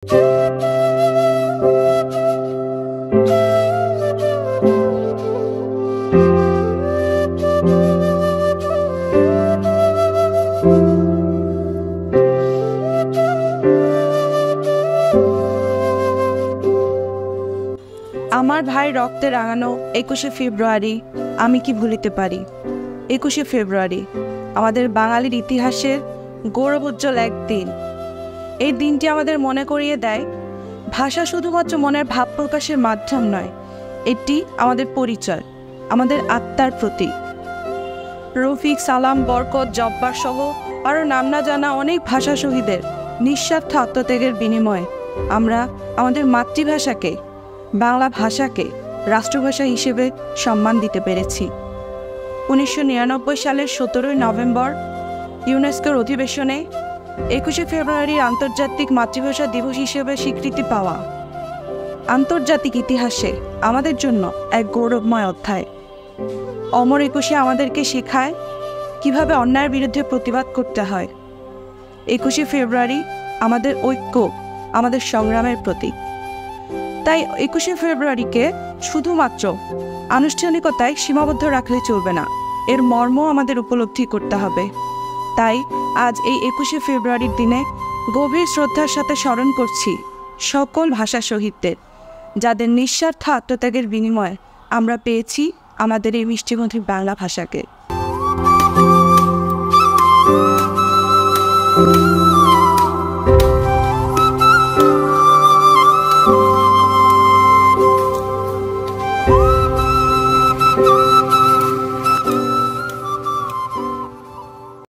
আমার ভাই রক্তে রাঙানো 21শে ফেব্রুয়ারি আমি কি ভুলিতে পারি। 21শে ফেব্রুয়ারি আমাদের বাঙালির ইতিহাসের গৌরবোজ্জ্বল এক দিন। এই দিনটি আমাদের মনে করিয়ে দেয় ভাষা শুধুমাত্র মনের ভাব প্রকাশের মাধ্যম নয়, এটি আমাদের পরিচয়, আমাদের আত্মার প্রতীক। রফিক, সালাম, বরকত, জব্বার সহ আরও নাম না জানা অনেক ভাষা শহীদের নিঃস্বার্থ আত্মত্যাগের বিনিময়ে আমরা আমাদের মাতৃভাষাকে, বাংলা ভাষাকে রাষ্ট্রভাষা হিসেবে সম্মান দিতে পেরেছি। 1999 সালের 17 নভেম্বর ইউনেস্কোর অধিবেশনে 21শে ফেব্রুয়ারি আন্তর্জাতিক মাতৃভাষা দিবস হিসেবে স্বীকৃতি পাওয়া আন্তর্জাতিক ইতিহাসে আমাদের জন্য এক গৌরবময় অধ্যায়। অমর 21শে আমাদেরকে শেখায় কিভাবে অন্যায়ের বিরুদ্ধে প্রতিবাদ করতে হয়। 21শে ফেব্রুয়ারি আমাদের ঐক্য, আমাদের সংগ্রামের প্রতীক। তাই 21শে ফেব্রুয়ারিকে শুধুমাত্র আনুষ্ঠানিকতায় সীমাবদ্ধ রাখলে চলবে না, এর মর্ম আমাদের উপলব্ধি করতে হবে। তাই আজ এই 21শে ফেব্রুয়ারির দিনে গভীর শ্রদ্ধার সাথে স্মরণ করছি সকল ভাষা শহীদদের, যাদের নিঃস্বার্থ আত্মত্যাগের বিনিময়ে আমরা পেয়েছি আমাদের এই মিষ্টিমধুর বাংলা ভাষাকে।